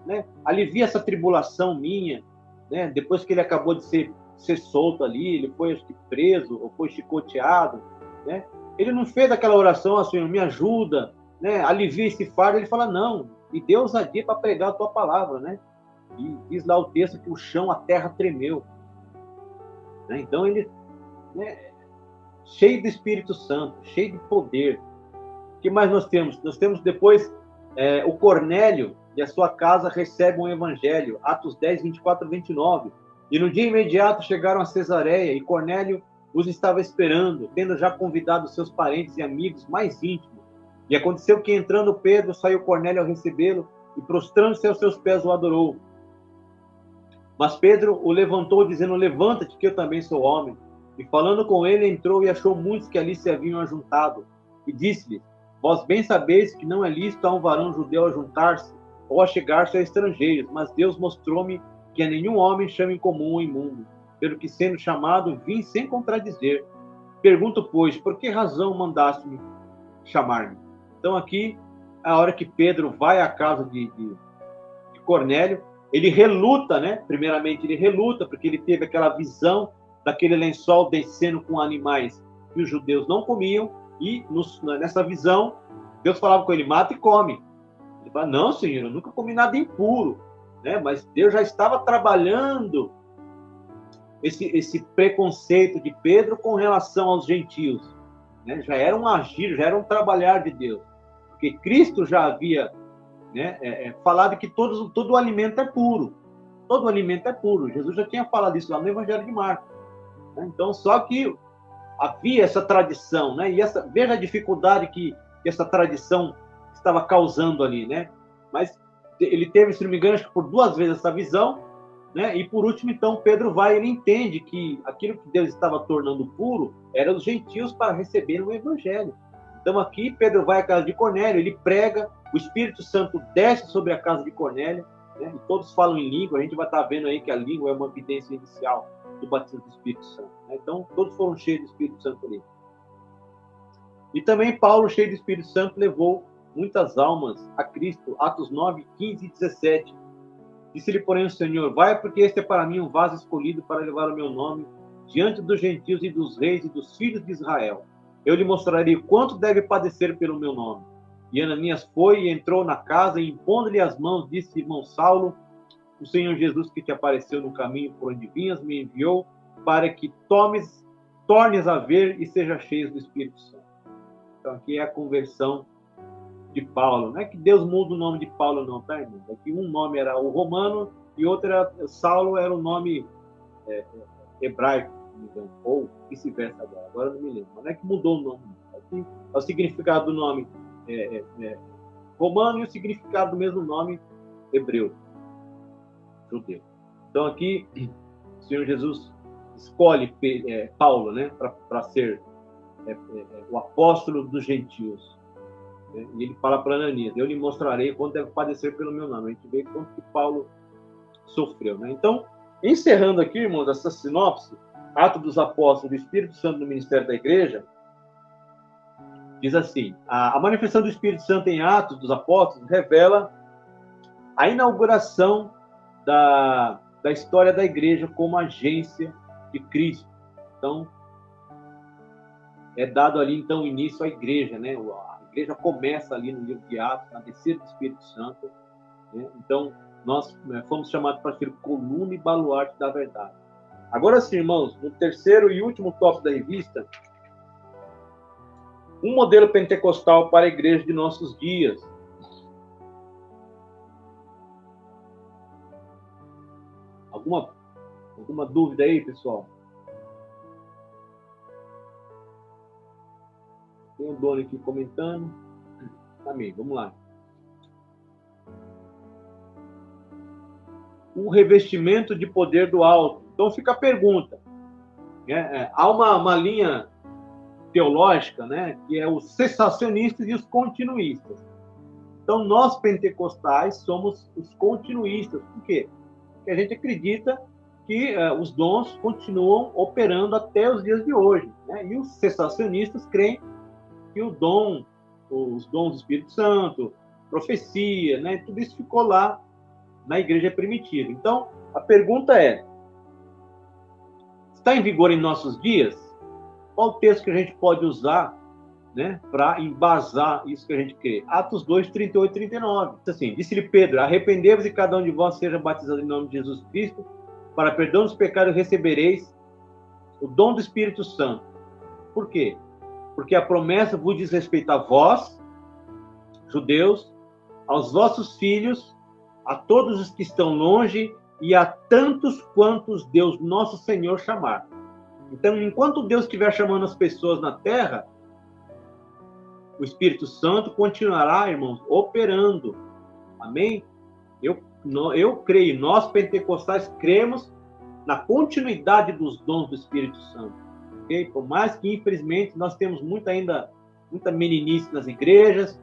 né, alivia essa tribulação minha. Né? Depois que ele acabou de ser solto ali, ele foi, acho que, preso ou foi chicoteado. Né? Ele não fez aquela oração: Senhor, me ajuda, né? Alivia esse fardo. Ele fala: não, e dê ousadia para pregar a tua palavra. Né? E diz lá o texto que o chão, a terra tremeu. Né? Então ele, né, cheio do Espírito Santo, cheio de poder. O que mais nós temos? Nós temos depois o Cornélio e a sua casa recebem um evangelho. Atos 10, 24 a 29. E no dia imediato chegaram a Cesareia, e Cornélio os estava esperando, tendo já convidado seus parentes e amigos mais íntimos. E aconteceu que, entrando Pedro, saiu Cornélio ao recebê-lo, e prostrando-se aos seus pés o adorou. Mas Pedro o levantou, dizendo: levanta-te, que eu também sou homem. E falando com ele, entrou e achou muitos que ali se haviam ajuntado. E disse-lhes: vós bem sabeis que não é lícito a um varão judeu ajuntar-se ou a chegar-se a estrangeiros, mas Deus mostrou-me que a nenhum homem chame em comum o imundo, pelo que, sendo chamado, vim sem contradizer. Pergunto, pois, por que razão mandaste-me chamar-me? Então aqui, a hora que Pedro vai à casa de Cornélio, ele reluta, né? Primeiramente ele reluta, porque ele teve aquela visão daquele lençol descendo com animais que os judeus não comiam, e nessa visão, Deus falava com ele: mata e come. Ele fala: não, Senhor, eu nunca comi nada impuro. Né? Mas Deus já estava trabalhando esse preconceito de Pedro com relação aos gentios. Né? Já era um agir, já era um trabalhar de Deus. Porque Cristo já havia, né, falado que todo alimento é puro. Todo alimento é puro. Jesus já tinha falado isso lá no Evangelho de Marcos. Né? Então, só que havia essa tradição, né? E veja a dificuldade que essa tradição estava causando ali, né? Mas ele teve, se não me engano, acho que por 2 vezes essa visão, né? E por último, então, Pedro ele entende que aquilo que Deus estava tornando puro eram os gentios para receberem o Evangelho. Então aqui Pedro vai à casa de Cornélio, ele prega, o Espírito Santo desce sobre a casa de Cornélio, né? E todos falam em língua. A gente vai estar vendo aí que a língua é uma evidência inicial do batismo do Espírito Santo. Né? Então todos foram cheios do Espírito Santo ali. E também Paulo, cheio do Espírito Santo, levou muitas almas a Cristo. Atos 9, 15 e 17. Disse-lhe, porém, o Senhor: vai, porque este é para mim um vaso escolhido para levar o meu nome diante dos gentios e dos reis e dos filhos de Israel. Eu lhe mostrarei quanto deve padecer pelo meu nome. E Ananias foi e entrou na casa, e impondo-lhe as mãos, disse: irmão Saulo, o Senhor Jesus que te apareceu no caminho por onde vinhas, me enviou para que tornes a ver e seja cheio do Espírito Santo. Então aqui é a conversão de Paulo. Não é que Deus muda o nome de Paulo não, tá, irmão? É que um nome era o romano e outro era Saulo, era o nome hebraico, se não me engano, ou vice-versa agora não me lembro. Mas não é que mudou o nome. Aqui é o significado do nome romano e o significado do mesmo nome hebreu, judeu. Então aqui o Senhor Jesus escolhe Paulo, né, para ser o apóstolo dos gentios. Né? E ele fala para Ananias: eu lhe mostrarei quanto deve padecer pelo meu nome. A gente vê quanto que Paulo sofreu. Né? Então, encerrando aqui, irmãos, essa sinopse, Atos dos Apóstolos, do Espírito Santo no ministério da igreja, diz assim: a manifestação do Espírito Santo em Atos dos Apóstolos revela a inauguração da história da igreja como agência de Cristo. Então, é dado ali, então, início à igreja, né? A igreja começa ali no livro de Atos, na descida do Espírito Santo, né? Então, nós fomos chamados para ser coluna e baluarte da verdade. Agora sim, irmãos, no terceiro e último tópico da revista, um modelo pentecostal para a igreja de nossos dias. Alguma dúvida aí, pessoal? Tem o Doni aqui comentando. Amém, vamos lá. O revestimento de poder do alto. Então fica a pergunta. Há uma linha teológica, né, que é os cessacionistas e os continuistas. Então nós pentecostais somos os continuistas. Por quê? Porque a gente acredita que os dons continuam operando até os dias de hoje. Né? E os cessacionistas creem que os dons do Espírito Santo, profecia, né, tudo isso ficou lá na igreja primitiva. Então, a pergunta é: está em vigor em nossos dias? Qual o texto que a gente pode usar, né, para embasar isso que a gente crê? Atos 2, 38 e 39. Assim, disse-lhe Pedro: arrependei-vos e cada um de vós seja batizado em nome de Jesus Cristo, para perdão dos pecados recebereis o dom do Espírito Santo. Por quê? Porque a promessa vos diz respeito a vós, judeus, aos vossos filhos, a todos os que estão longe e a tantos quantos Deus nosso Senhor chamar. Então, enquanto Deus estiver chamando as pessoas na terra, o Espírito Santo continuará, irmãos, operando. Amém? Eu creio, nós pentecostais cremos na continuidade dos dons do Espírito Santo. Okay? Por mais que, infelizmente, nós temos muita meninice nas igrejas,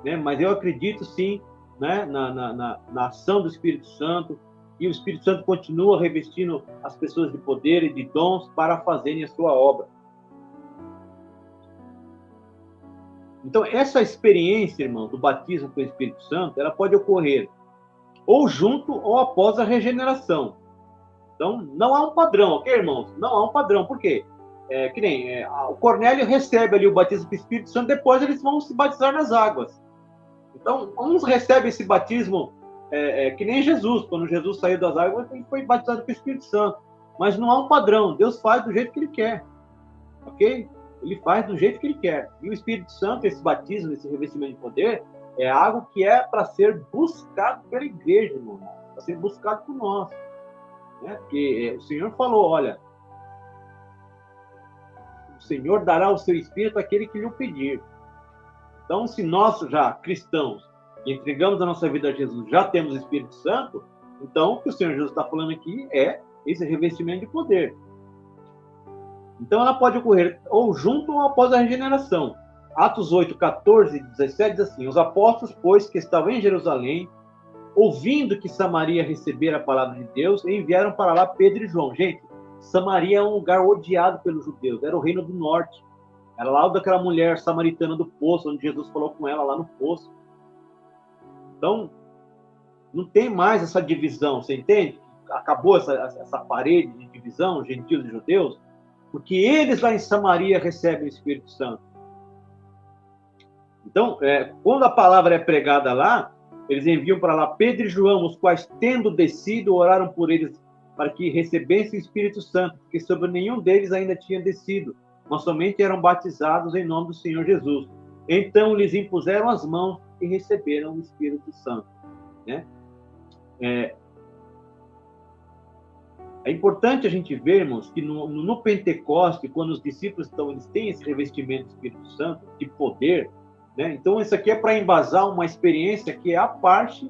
né? Mas eu acredito, sim, né, na ação do Espírito Santo, e o Espírito Santo continua revestindo as pessoas de poder e de dons para fazerem a sua obra. Então, essa experiência, irmão, do batismo com o Espírito Santo, ela pode ocorrer ou junto ou após a regeneração. Então, não há um padrão, ok, irmãos? Não há um padrão. Por quê? O Cornélio recebe ali o batismo com o Espírito Santo, depois eles vão se batizar nas águas. Então, uns recebem esse batismo que nem Jesus. Quando Jesus saiu das águas, ele foi batizado com o Espírito Santo. Mas não há um padrão. Deus faz do jeito que Ele quer. Ok? Ele faz do jeito que Ele quer. E o Espírito Santo, esse batismo, esse revestimento de poder, é algo que é para ser buscado pela igreja, irmão. Para ser buscado por nós. Né? Porque o Senhor falou, olha, o Senhor dará o seu Espírito àquele que lhe o pedir. Então, se nós já, cristãos, entregamos a nossa vida a Jesus, já temos o Espírito Santo, então o que o Senhor Jesus está falando aqui é esse revestimento de poder. Então, ela pode ocorrer ou junto ou após a regeneração. Atos 8, 14 e 17 diz assim: os apóstolos, pois, que estavam em Jerusalém, ouvindo que Samaria recebera a palavra de Deus, enviaram para lá Pedro e João. Gente, Samaria é um lugar odiado pelos judeus, era o reino do norte. Era lá daquela mulher samaritana do poço, onde Jesus falou com ela lá no poço. Então, não tem mais essa divisão, você entende? Acabou essa parede de divisão, gentios e judeus, porque eles lá em Samaria recebem o Espírito Santo. Então, quando a palavra é pregada lá, eles enviam para lá Pedro e João, os quais, tendo descido, oraram por eles para que recebessem o Espírito Santo, porque sobre nenhum deles ainda tinha descido, mas somente eram batizados em nome do Senhor Jesus. Então lhes impuseram as mãos e receberam o Espírito Santo. Né? É importante a gente vermos que no Pentecoste, quando os discípulos eles têm esse revestimento do Espírito Santo, de poder, né? Então isso aqui é para embasar uma experiência que é a parte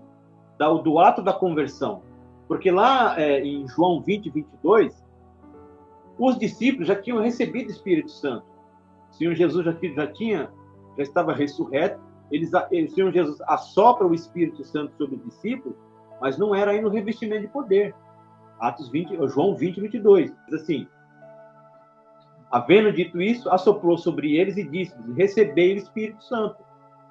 do ato da conversão. Porque lá em João 20, 22, os discípulos já tinham recebido o Espírito Santo. O Senhor Jesus já estava ressurreto. O Senhor Jesus assopra o Espírito Santo sobre os discípulos, mas não era ainda o revestimento de poder. João 20, 22. Diz assim: havendo dito isso, assoprou sobre eles e disse: recebei o Espírito Santo.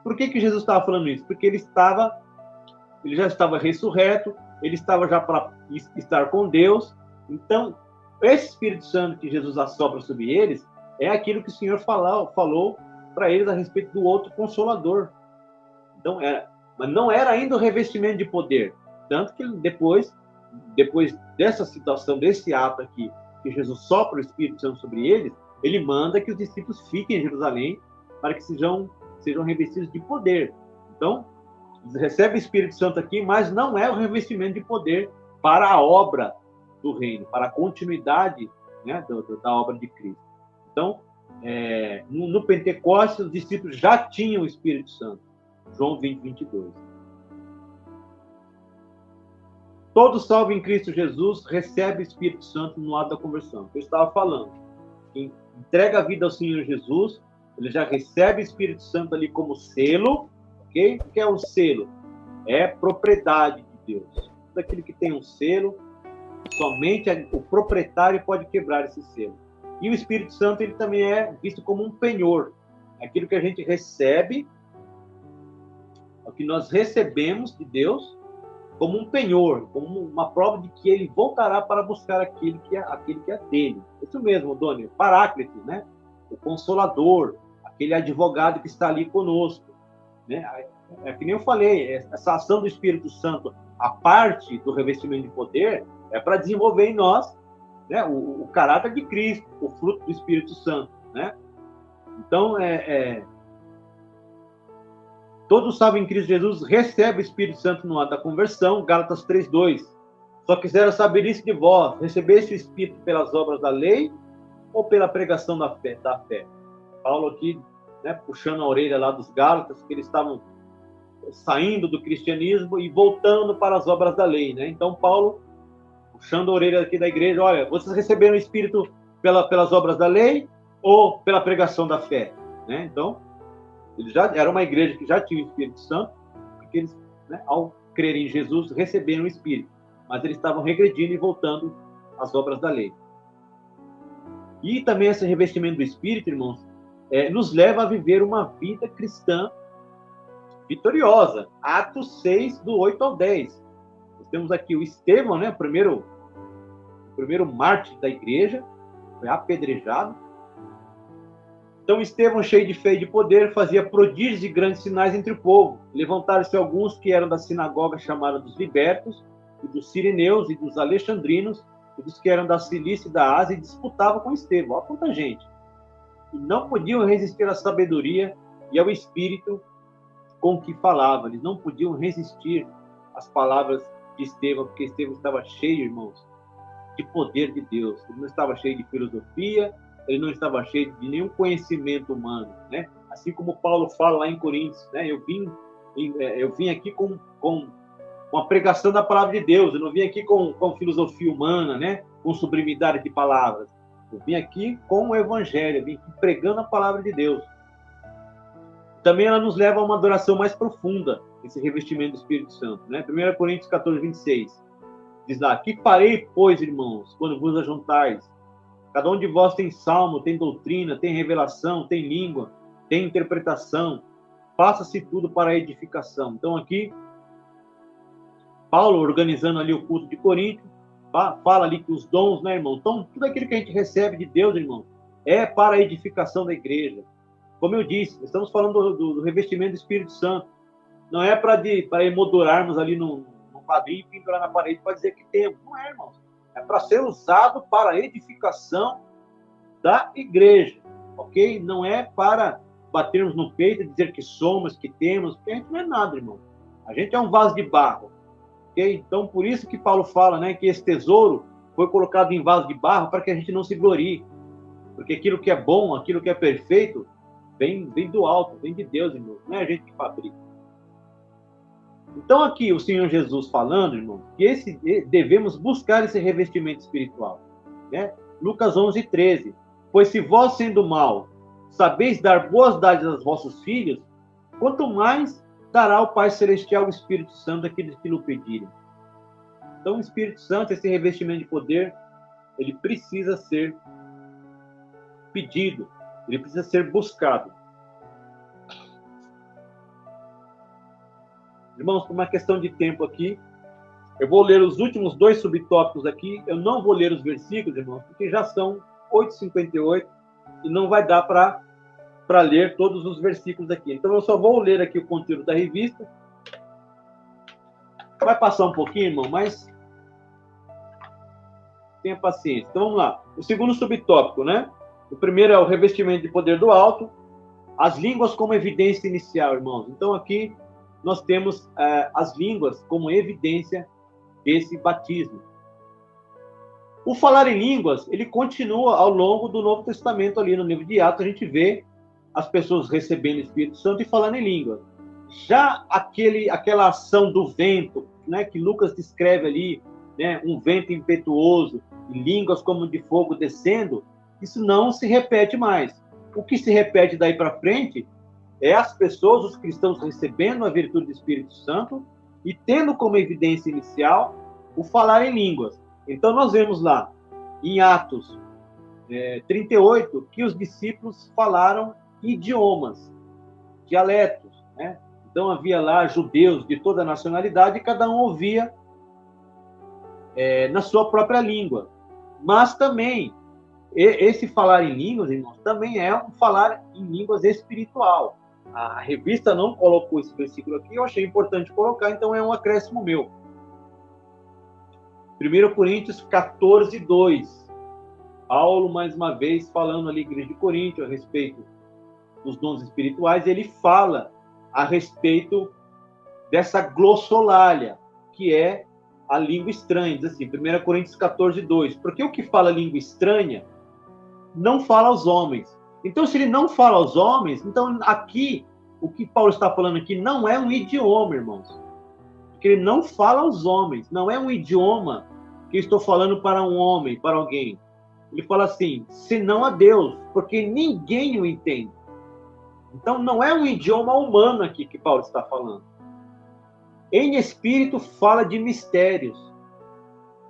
Por que Jesus estava falando isso? Porque ele já estava ressurreto, ele estava já para estar com Deus. Então, esse Espírito Santo que Jesus assopra sobre eles é aquilo que o Senhor falou para eles a respeito do outro Consolador. Então, mas não era ainda o revestimento de poder. Tanto que depois dessa situação, desse ato aqui, que Jesus sopra o Espírito Santo sobre eles, ele manda que os discípulos fiquem em Jerusalém para que sejam revestidos de poder. Então, eles recebem o Espírito Santo aqui, mas não é o revestimento de poder para a obra do reino, para a continuidade, né, da obra de Cristo. Então, no Pentecostes, os discípulos já tinham o Espírito Santo. João 20, 22. Todo salvo em Cristo Jesus recebe o Espírito Santo no ato da conversão. Eu estava falando. Quem entrega a vida ao Senhor Jesus, ele já recebe o Espírito Santo ali como selo, ok? O que é um selo? É propriedade de Deus. Tudo aquilo que tem um selo, somente o proprietário pode quebrar esse selo. E o Espírito Santo, ele também é visto como um penhor. É aquilo que a gente recebe, o que nós recebemos de Deus, como um penhor, como uma prova de que ele voltará para buscar aquele que é dele. Isso mesmo, Doni, Paráclito, né? O Consolador, aquele advogado que está ali conosco. Né? É que nem eu falei, essa ação do Espírito Santo, a parte do revestimento de poder, é para desenvolver em nós, né, o caráter de Cristo, o fruto do Espírito Santo. Né? Então, todos salvo em Cristo Jesus recebe o Espírito Santo no ato da conversão, Gálatas 3:2. Só quiseram saber isso de vós, recebeste o Espírito pelas obras da lei ou pela pregação da fé? Paulo aqui, né, puxando a orelha lá dos Gálatas, que eles estavam saindo do cristianismo e voltando para as obras da lei. Né? Então, Paulo, puxando a orelha aqui da igreja, olha, vocês receberam o Espírito pelas obras da lei ou pela pregação da fé? Né? Então, eles já era uma igreja que já tinha o Espírito Santo, porque eles, né, ao crerem em Jesus, receberam o Espírito. Mas eles estavam regredindo e voltando às obras da lei. E também esse revestimento do Espírito, irmãos, nos leva a viver uma vida cristã vitoriosa. Atos 6, do 8 ao 10. Nós temos aqui o Estevão, né, o primeiro mártir da igreja, foi apedrejado. Então, Estevão, cheio de fé e de poder, fazia prodígios e grandes sinais entre o povo. Levantaram-se alguns que eram da sinagoga chamada dos libertos, e dos sirineus, e dos alexandrinos, e dos que eram da Cilícia e da Ásia, e disputavam com Estevão. Olha quanta gente. E não podiam resistir à sabedoria e ao espírito com que falava. Eles não podiam resistir às palavras de Estevão, porque Estevão estava cheio, irmãos, de poder de Deus. Ele não estava cheio de filosofia, ele não estava cheio de nenhum conhecimento humano, né? Assim como Paulo fala lá em Coríntios, né? Eu vim aqui com a pregação da palavra de Deus, eu não vim aqui com filosofia humana, né? Com sublimidade de palavras. Eu vim aqui com o evangelho, eu vim aqui pregando a palavra de Deus. Também ela nos leva a uma adoração mais profunda, esse revestimento do Espírito Santo, né? 1 Coríntios 14, 26. Diz lá: que farei, pois, irmãos, quando vos ajuntais? Cada um de vós tem salmo, tem doutrina, tem revelação, tem língua, tem interpretação. Faça-se tudo para a edificação. Então, aqui, Paulo, organizando ali o culto de Corinto, fala ali que os dons, né, irmão? Então, tudo aquilo que a gente recebe de Deus, irmão, é para a edificação da igreja. como eu disse, estamos falando do revestimento do Espírito Santo. Não é para emoldurarmos ali no quadrinho e pendurar na parede para dizer que temos. Não é, irmãos. É para ser usado para a edificação da igreja, ok? Não é para batermos no peito e dizer que somos, que temos, porque a gente não é nada, irmão. A gente é um vaso de barro, ok? Então, por isso que Paulo fala, né, que esse tesouro foi colocado em vaso de barro para que a gente não se glorie. Porque aquilo que é bom, aquilo que é perfeito, vem do alto, vem de Deus, irmão. Não é a gente que fabrica. Então, aqui o Senhor Jesus falando, irmão, que devemos buscar esse revestimento espiritual, né? Lucas 11:13. Pois se vós, sendo mal, sabeis dar boas dádivas aos vossos filhos, quanto mais dará o Pai Celestial o Espírito Santo àqueles que lhe pedirem. Então, o Espírito Santo, esse revestimento de poder, ele precisa ser pedido, ele precisa ser buscado. Irmãos, por uma questão de tempo aqui, eu vou ler os últimos 2 subtópicos aqui. Eu não vou ler os versículos, irmãos, porque já são 8h58 e não vai dar para ler todos os versículos aqui. Então, eu só vou ler aqui o conteúdo da revista. Vai passar um pouquinho, irmão, mas tenha paciência. Então, vamos lá. O segundo subtópico, né? O primeiro é o revestimento de poder do alto. As línguas como evidência inicial, irmãos. Então, aqui nós temos as línguas como evidência desse batismo. O falar em línguas, ele continua ao longo do Novo Testamento, ali no livro de Atos, a gente vê as pessoas recebendo o Espírito Santo e falando em línguas. Já aquela ação do vento, né, que Lucas descreve ali, né, um vento impetuoso, e línguas como de fogo descendo, isso não se repete mais. O que se repete daí para frente é as pessoas, os cristãos, recebendo a virtude do Espírito Santo e tendo como evidência inicial o falar em línguas. Então, nós vemos lá, em Atos 38, que os discípulos falaram idiomas, dialetos, né? Então, havia lá judeus de toda a nacionalidade e cada um ouvia na sua própria língua. Mas também, esse falar em línguas, irmãos, também é um falar em línguas espiritual. A revista não colocou esse versículo aqui, eu achei importante colocar, então é um acréscimo meu. 1 Coríntios 14:2. Paulo, mais uma vez, falando ali, igreja de Corinto, a respeito dos dons espirituais, ele fala a respeito dessa glossolalia, que é a língua estranha. Diz assim, 1 Coríntios 14:2. Porque o que fala língua estranha não fala aos homens. Então, se ele não fala aos homens, então aqui, o que Paulo está falando aqui não é um idioma, irmãos. Porque ele não fala aos homens. Não é um idioma que eu estou falando para um homem, para alguém. Ele fala assim, senão a Deus, porque ninguém o entende. Então, não é um idioma humano aqui que Paulo está falando. Em espírito fala de mistérios.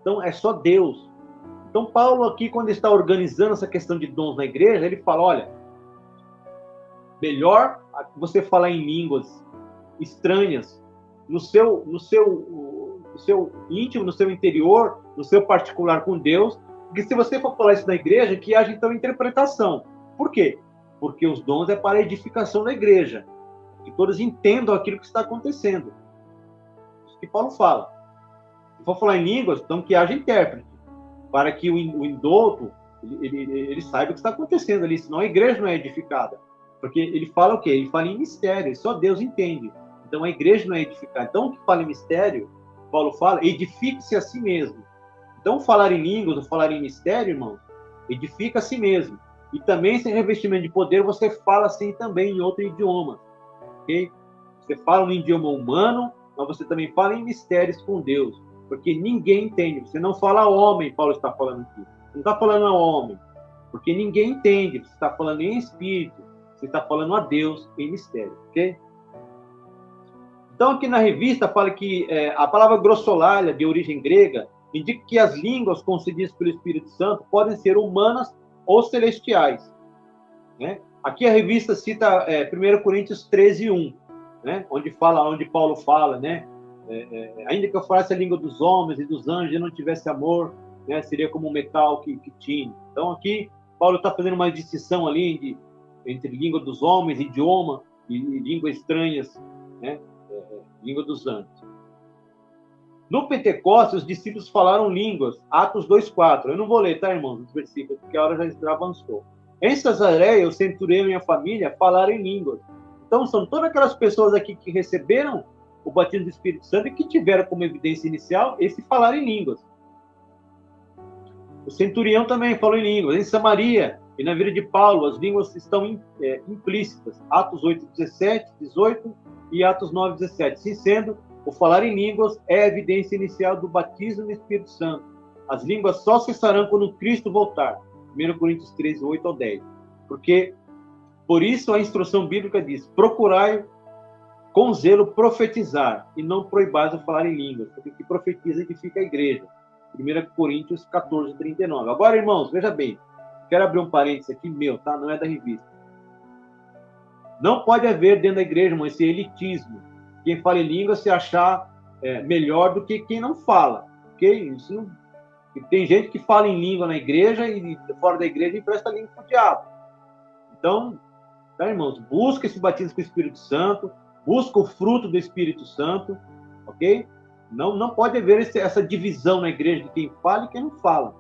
Então, é só Deus. Então, Paulo aqui, quando está organizando essa questão de dons na igreja, ele fala, olha, melhor você falar em línguas estranhas, no seu íntimo, no seu interior, no seu particular com Deus, porque se você for falar isso na igreja, que haja então interpretação. Por quê? Porque os dons é para a edificação da igreja, que todos entendam aquilo que está acontecendo. Isso que Paulo fala. Se for falar em línguas, então que haja intérprete, para que o indouto ele saiba o que está acontecendo ali, senão a igreja não é edificada. Porque ele fala o quê? Ele fala em mistério, só Deus entende. Então a igreja não é edificada. Então o que fala em mistério, Paulo fala, edifique-se a si mesmo. Então falar em línguas ou falar em mistério, irmão, edifica a si mesmo. E também esse revestimento de poder, você fala assim também em outro idioma. Ok? Você fala no idioma humano, mas você também fala em mistérios com Deus. Porque ninguém entende. Você não fala ao homem, Paulo está falando aqui. Não está falando ao homem. Porque ninguém entende. Você está falando em espírito. Você está falando a Deus em mistério. Ok? Então, aqui na revista, fala que a palavra glossolalia, de origem grega, indica que as línguas concedidas pelo Espírito Santo podem ser humanas ou celestiais. Né? Aqui a revista cita 1 Coríntios 13:1, né? onde Paulo fala, né? Ainda que eu falasse a língua dos homens e dos anjos e não tivesse amor, né? Seria como um metal que tinha. Então aqui Paulo está fazendo uma distinção ali entre língua dos homens, idioma e línguas estranhas, né? Língua dos anjos. No Pentecostes, os discípulos falaram línguas, Atos 2,4. Eu não vou ler, tá, irmãos, os versículos, porque a hora já avançou. Em Cesareia, o centurião e a família falaram em línguas. Então, são todas aquelas pessoas aqui que receberam o batismo do Espírito Santo e que tiveram como evidência inicial esse falar em línguas. O centurião também falou em línguas. Em Samaria e na vida de Paulo, as línguas estão implícitas. Atos 8:17, 18 e Atos 9:17. Assim sendo, o falar em línguas é a evidência inicial do batismo no Espírito Santo. As línguas só cessarão quando Cristo voltar. 1 Coríntios 13, 8 ao 10. Porque, por isso, a instrução bíblica diz: procurai com zelo profetizar, e não proibais o falar em línguas, porque que profetiza edifica a igreja. 1 Coríntios 14, 39. Agora, irmãos, veja bem. Quero abrir um parênteses aqui meu, tá? Não é da revista. Não pode haver dentro da igreja, irmão, esse elitismo. Quem fala em língua se achar melhor do que quem não fala. Okay? Isso não... Tem gente que fala em língua na igreja e fora da igreja empresta a língua para o diabo. Então, tá, irmãos? Busca esse batismo com o Espírito Santo, busca o fruto do Espírito Santo, ok? Não pode haver essa divisão na igreja de quem fala e quem não fala,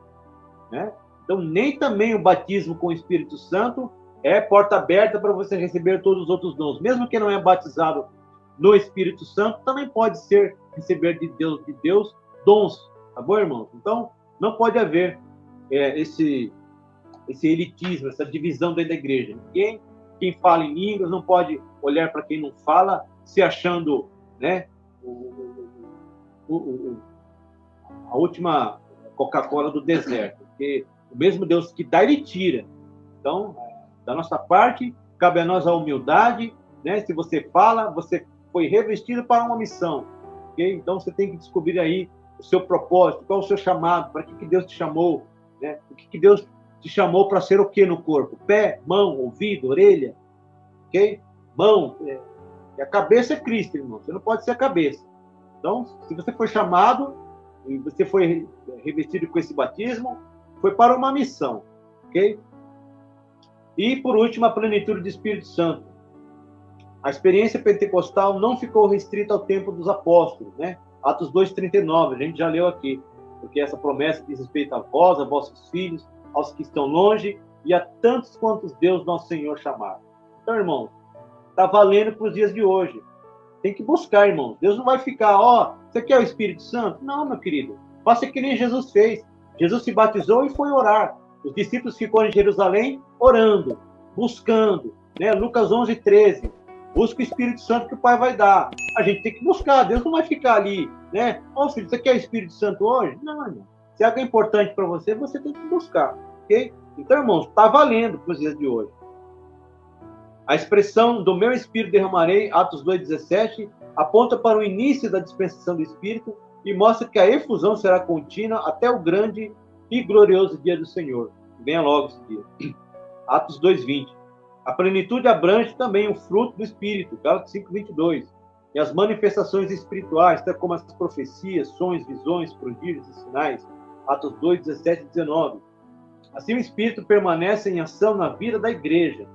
né? Então, nem também o batismo com o Espírito Santo é porta aberta para você receber todos os outros dons. Mesmo que não é batizado no Espírito Santo, também pode receber de Deus dons, tá bom, irmãos? Então, não pode haver esse elitismo, essa divisão dentro da igreja. Quem fala em línguas não pode olhar para quem não fala, se achando, né, a última Coca-Cola do deserto. Porque o mesmo Deus que dá, ele tira. Então, da nossa parte, cabe a nós a humildade, né? Se você fala, você foi revestido para uma missão. Okay? Então, você tem que descobrir aí o seu propósito, qual o seu chamado, para que Deus te chamou, né? O que Deus te chamou para ser o que no corpo? Pé, mão, ouvido, orelha, ok? Mão, a cabeça é Cristo, irmão, você não pode ser a cabeça. Então, se você foi chamado e você foi revestido com esse batismo, foi para uma missão, ok? E, por último, a plenitude do Espírito Santo. A experiência pentecostal não ficou restrita ao tempo dos apóstolos, né? Atos 2:39, a gente já leu aqui, porque essa promessa diz respeito a vós, a vossos filhos, aos que estão longe e a tantos quantos Deus, nosso Senhor, chamar. Então, irmão, está valendo para os dias de hoje. Tem que buscar, irmão. Deus não vai ficar, você quer o Espírito Santo? Não, meu querido. Faça que nem Jesus fez. Jesus se batizou e foi orar. Os discípulos ficou em Jerusalém orando, buscando, né? Lucas 11:13. Busca o Espírito Santo que o Pai vai dar. A gente tem que buscar. Deus não vai ficar ali, né? Filho, você quer o Espírito Santo hoje? Não, irmão. Se algo é importante para você, você tem que buscar, ok? Então, irmãos, está valendo para os dias de hoje. A expressão do meu Espírito derramarei, Atos 2:17, aponta para o início da dispensação do Espírito e mostra que a efusão será contínua até o grande e glorioso dia do Senhor. Venha logo esse dia. Atos 2:20. A plenitude abrange também o fruto do Espírito, Gálatas 5:22. E as manifestações espirituais, tal como as profecias, sonhos, visões, prodígios e sinais, Atos 2:17 e 19. Assim o Espírito permanece em ação na vida da igreja.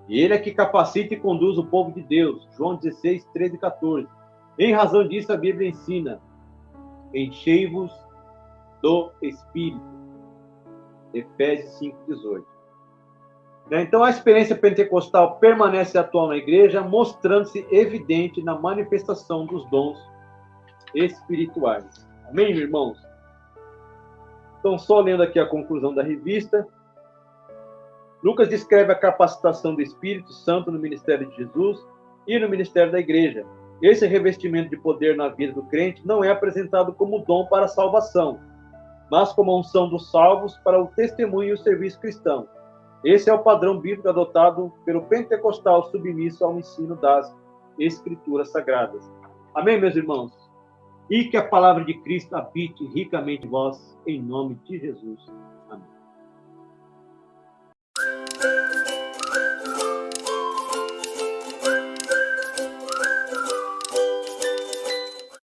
E ele é que capacita e conduz o povo de Deus. João 16:13 e 14. Em razão disso, a Bíblia ensina: enchei-vos do Espírito. Efésios 5:18. Então, a experiência pentecostal permanece atual na igreja, mostrando-se evidente na manifestação dos dons espirituais. Amém, irmãos? Então, só lendo aqui a conclusão da revista. Lucas descreve a capacitação do Espírito Santo no ministério de Jesus e no ministério da igreja. Esse revestimento de poder na vida do crente não é apresentado como dom para a salvação, mas como a unção dos salvos para o testemunho e o serviço cristão. Esse é o padrão bíblico adotado pelo pentecostal submisso ao ensino das Escrituras Sagradas. Amém, meus irmãos? E que a palavra de Cristo habite ricamente em vós, em nome de Jesus.